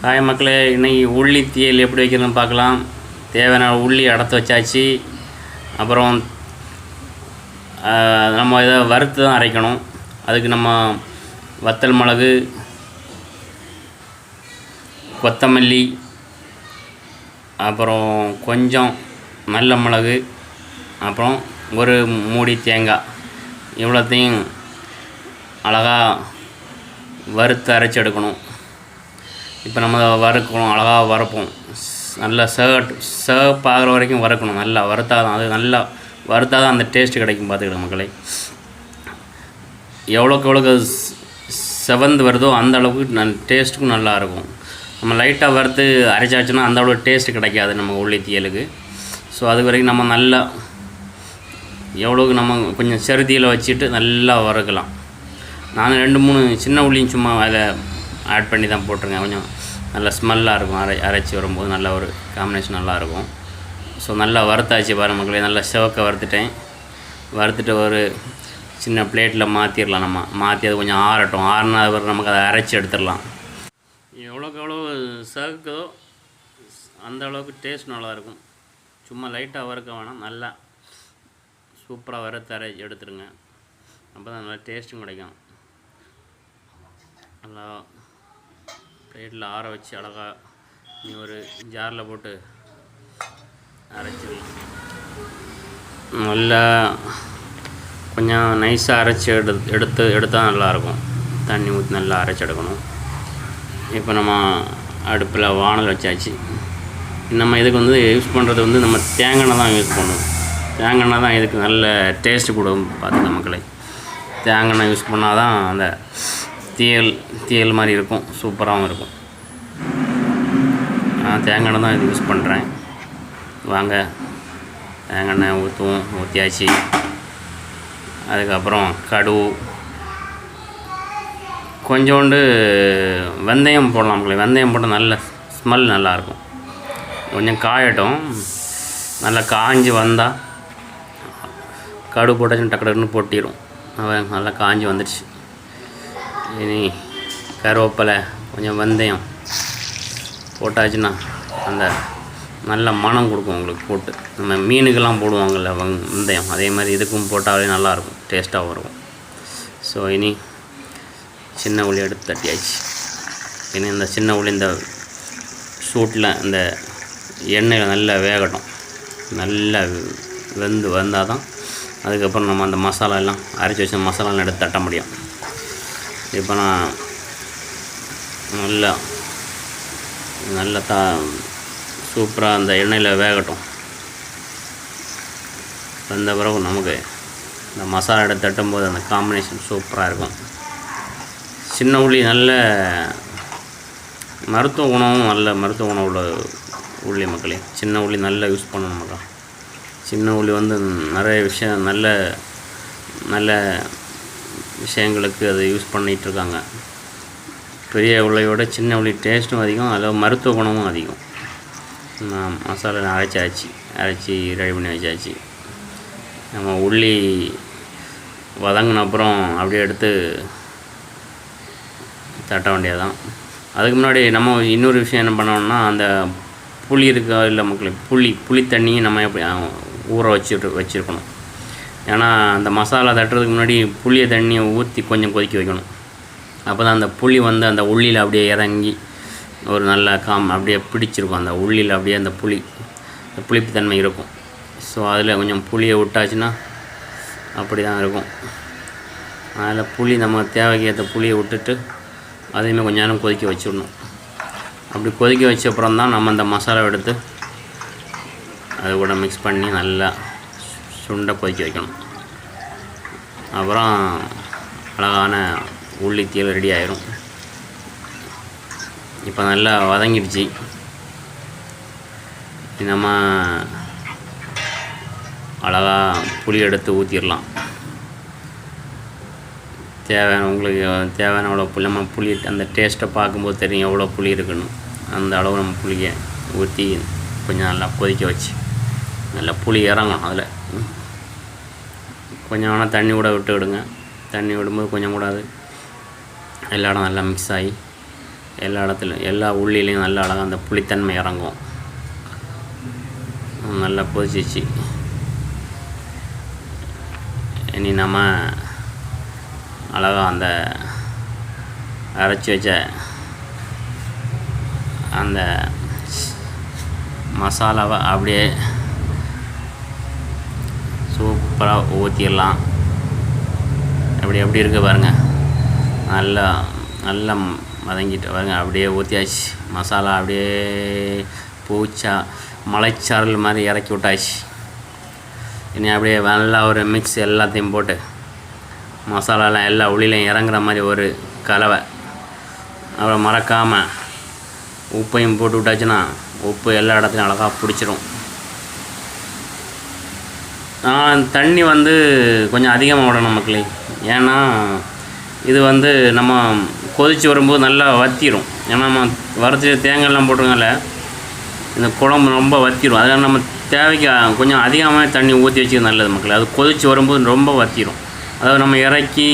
Hi மக்களே, இன்றைக்கி உள்ளி தீயல் எப்படி வைக்கிறதுன்னு பார்க்கலாம். தேவையான உள்ளி அடத்து வச்சாச்சு. அப்புறம் நம்ம இதை வறுத்து தான் அரைக்கணும். அதுக்கு நம்ம வத்தல் மிளகு, கொத்தமல்லி, அப்புறம் கொஞ்சம் நல்ல மிளகு, அப்புறம் ஒரு மூடி தேங்காய், இவ்வளோத்தையும் அழகாக வறுத்து அரைச்சி எடுக்கணும். இப்போ நம்ம வறுக்கணும், அழகாக வறுப்போம். நல்லா சிவப்பாகிற வரைக்கும் வறுக்கணும். நல்லா வறுத்தா தான் அது நல்லா வறுத்தா தான் அந்த டேஸ்ட்டு கிடைக்கும். பார்த்துக்கிடுங்க மக்களே, எவ்வளோக்கு செவந்து வருதோ அந்த அளவுக்கு டேஸ்ட்டுக்கும் நல்லாயிருக்கும். நம்ம லைட்டாக வறுத்து அரைச்சாச்சுன்னா அந்த அளவுக்கு டேஸ்ட்டு கிடைக்காது நம்ம உள்ளி தீயலுக்கு. ஸோ அது வரைக்கும் நம்ம நல்லா எவ்வளோக்கு நம்ம கொஞ்சம் செருதியில் வச்சுட்டு நல்லா வறுக்கலாம். நான் 2-3 சின்ன உள்ளியும் சும்மா அதை ஆட் பண்ணி தான் போட்டிருக்கேன். கொஞ்சம் நல்ல ஸ்மெல்லாக இருக்கும். அரைச்சி வரும்போது நல்ல ஒரு காம்பினேஷன் நல்லாயிருக்கும். ஸோ நல்லா வறுத்தாச்சு பாருங்கள் மக்களே. நல்லா சிவக்க வறுத்துட்டேன். வறுத்துட்டு ஒரு சின்ன பிளேட்டில் மாற்றிடலாம். நம்ம மாற்றி அது கொஞ்சம் ஆறட்டும். ஆறினா அது நமக்கு அதை அரைச்சி எடுத்துடலாம். எவ்வளோக்கு எவ்வளோ சிவக்குதோ அந்த அளவுக்கு டேஸ்ட் நல்லாயிருக்கும். சும்மா லைட்டாக வறுக்க வேணாம், நல்லா சூப்பராக வறுத்து எடுத்துருங்க. அப்போ தான் நல்லா டேஸ்ட்டும் கிடைக்கும். நல்லா பிளேட்டில் ஆற வச்சு அழகாக நீ ஒரு ஜாரில் போட்டு அரைச்சிடலாம். நல்லா கொஞ்சம் நைஸாக அரைச்சி எடுத்தால் நல்லாயிருக்கும். தண்ணி ஊற்றி நல்லா அரைச்சி எடுக்கணும். இப்போ நம்ம அடுப்பில் வானல் வச்சாச்சு. நம்ம இதுக்கு யூஸ் பண்ணுறது நம்ம தேங்காய் தான் யூஸ் பண்ணுவோம். தேங்காய் தான் இதுக்கு நல்ல டேஸ்ட்டு கொடுக்கும். பார்த்துக்க மக்களே, தேங்காய் யூஸ் பண்ணால் தான் அந்த தீயல் மாதிரி இருக்கும், சூப்பராகவும் இருக்கும். நான் தேங்காய் தான் இது யூஸ் பண்ணுறேன். வாங்க தேங்காய் ஊற்றியாச்சு. அதுக்கப்புறம் கடுகு, கொஞ்சோண்டு வெந்தயம் போடலாம் மக்களே. வெந்தயம் போட்டால் நல்ல ஸ்மெல் நல்லாயிருக்கும். கொஞ்சம் காயட்டும். நல்லா காஞ்சி வந்தால் கடுகு போட்டாச்சும் டக்குன்னு போட்டிடும். அவன் நல்லா காஞ்சி வந்துடுச்சு. இனி கருவேப்பிலை, கொஞ்சம் வெந்தயம் போட்டாச்சுன்னா அந்த நல்ல மனம் கொடுக்கும் உங்களுக்கு. போட்டு நம்ம மீனுக்கெல்லாம் போடுவாங்கள்ல வெந்தயம், அதே மாதிரி இதுக்கும் போட்டாலே நல்லாயிருக்கும், டேஸ்ட்டாகவும் இருக்கும். ஸோ இனி சின்ன உள்ளி எடுத்து தட்டியாச்சு. இனி இந்த சின்ன உள்ளி இந்த சூட்டில் இந்த எண்ணெயில் நல்லா வேகட்டும். நல்லா வந்தால் தான் அதுக்கப்புறம் நம்ம அந்த மசாலா எல்லாம் அரைச்சி வச்ச மசாலாலாம் எடுத்து தட்ட முடியும். இப்போ நான் நல்லா சூப்பராக அந்த எண்ணெயில் வேகட்டும். வந்த பிறகு நமக்கு இந்த மசாலா எடுத்து தட்டும்போது அந்த காம்பினேஷன் சூப்பராக இருக்கும். சின்ன உள்ளி நல்ல மருத்துவ குணம் உள்ள உள்ளி மக்களே. சின்ன உள்ளி நல்லா யூஸ் பண்ணணும் மக்கள். சின்ன உள்ளி நிறைய விஷயம் நல்ல விஷயங்களுக்கு அதை யூஸ் பண்ணிகிட்ருக்காங்க. பெரிய உள்ளியோட சின்ன உள்ளி டேஸ்ட்டும் அதிகம், அதில் மருத்துவ குணமும் அதிகம். நான் மசாலா அரைச்சி ரெடி பண்ணி வச்சாச்சு. நம்ம உள்ளி வதங்கின அப்புறம் அப்படியே எடுத்து தட்ட வேண்டியதான். அதுக்கு முன்னாடி நம்ம இன்னொரு விஷயம் என்ன பண்ணோம்னா, அந்த புளி இருக்கா இல்லை மக்களே, புளி தண்ணியும் நம்ம எப்படி ஊற வச்சுருக்கணும். ஏன்னா அந்த மசாலா தட்டுறதுக்கு முன்னாடி புளியை தண்ணியை ஊற்றி கொஞ்சம் கொதிக்க வைக்கணும். அப்போ தான் அந்த புளி அந்த உள்ளியில் அப்படியே இறங்கி ஒரு நல்ல அப்படியே பிடிச்சிருக்கும். அந்த உள்ளியில் அப்படியே அந்த புளிப்பு தன்மை இருக்கும். ஸோ அதில் கொஞ்சம் புளியை விட்டாச்சுன்னா அப்படி தான் இருக்கும். அதில் புளி நம்ம தேவைக்கு ஏற்ற புளியை விட்டுட்டு அதையுமே கொஞ்சம் நேரம் கொதிக்க வச்சிடணும். அப்படி கொதிக்க வச்ச அப்புறம் தான் நம்ம அந்த மசாலா எடுத்து அது கூட மிக்ஸ் பண்ணி நல்லா சுண்டை கொதிக்க வைக்கணும். அப்புறம் அழகான உள்ளி தீயல் ரெடி ஆயிரும். இப்போ நல்லா வதங்கிடுச்சு. நம்ம அழகாக புளி எடுத்து ஊற்றிடலாம். உங்களுக்கு தேவையான எவ்வளோ புளி, நம்ம புளி அந்த டேஸ்ட்டை பார்க்கும்போது தெரியும் எவ்வளோ புளி இருக்குன்னு. அந்த அளவு நம்ம புளியை ஊற்றி கொஞ்சம் நல்லா கொதிக்க வச்சு நல்லா புளி இறங்கணும். அதில் கொஞ்சம் வேணால் தண்ணி கூட விட்டு விடுங்க. தண்ணி விடும்போது கொஞ்சம் கூட அது எல்லா இடம் நல்லா மிக்ஸ் ஆகி எல்லா இடத்துலையும் எல்லா உள்ளிலையும் நல்லா அழகாக அந்த புளித்தன்மை இறங்கும். நல்லா கொதிச்சிச்சு. இனி நம்ம அழகாக அந்த அரைச்சி வச்ச அந்த மசாலாவை அப்படியே சூப்பராக ஊற்றிடலாம். எப்படி இருக்குது பாருங்கள். நல்லா நல்லா வதங்கிட்டு பாருங்கள். அப்படியே ஊற்றியாச்சு. மசாலா அப்படியே பூச்சா மலைச்சாரல் மாதிரி இறக்கி விட்டாச்சு. இனி அப்படியே நல்லா ஒரு மிக்ஸ் எல்லாத்தையும் போட்டு மசாலாலாம் எல்லா உள்ளிலையும் இறங்குற மாதிரி ஒரு கலவை. அப்புறம் மறக்காமல் உப்பையும் போட்டு விட்டாச்சுன்னா உப்பு எல்லா இடத்துலையும் அழகாக பிடிச்சிரும். தண்ணி வந்து கொஞ்சம் அதிகமாக விடணும் மக்களே. ஏன்னா இது வந்து நம்ம கொதித்து வரும்போது நல்லா வற்றிடும். ஏன்னா நம்ம வறுத்து தேங்காயெல்லாம் போட்டுருங்கல்ல, இந்த குழம்பு ரொம்ப வற்றிடும். அதனால் நம்ம தேவைக்கு கொஞ்சம் அதிகமாக தண்ணி ஊற்றி வச்சுக்க நல்லது மக்களே. அது கொதித்து வரும்போது ரொம்ப வற்றிடும். அதாவது நம்ம இறக்கி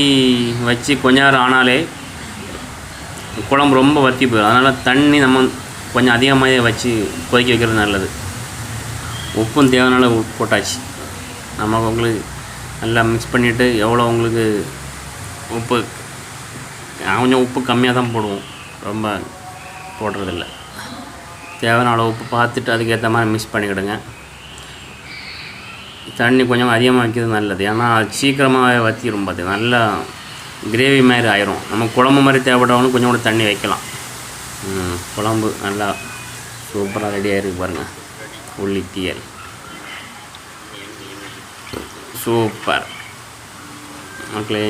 வச்சு கொஞ்ச நேரம் ஆனாலே குழம்பு ரொம்ப வற்றி போயிடும். அதனால் தண்ணி நம்ம கொஞ்சம் அதிகமாகவே வச்சு கொதிக்க வைக்கிறது நல்லது. உப்பும் தேவையான உப்பு போட்டாச்சு. நம்ம உங்களுக்கு நல்லா மிக்ஸ் பண்ணிவிட்டு எவ்வளோ உங்களுக்கு உப்பு கொஞ்சம் உப்பு கம்மியாக தான் போடுவோம், ரொம்ப போடுறதில்ல. தேவையான அளவு உப்பு பார்த்துட்டு அதுக்கேற்ற மாதிரி மிக்ஸ் பண்ணிக்கிடுங்க. தண்ணி கொஞ்சம் அதிகமாக வைக்கிறது நல்லது. ஏன்னா அது சீக்கிரமாக வற்றிடும். பார்த்து நல்லா கிரேவி மாதிரி ஆயிரும். நம்ம குழம்பு மாதிரி தேவைப்பட்டவங்களும் கொஞ்சம் கூட தண்ணி வைக்கலாம். குழம்பு நல்லா சூப்பராக ரெடியாக இருக்குது பாருங்கள். உள்ளி தீயல் சூப்பர் மக்களே.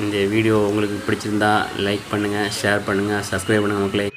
இந்த வீடியோ உங்களுக்கு பிடிச்சிருந்தா லைக் பண்ணுங்கள், ஷேர் பண்ணுங்கள், சப்ஸ்கிரைப் பண்ணுங்கள் மக்களே.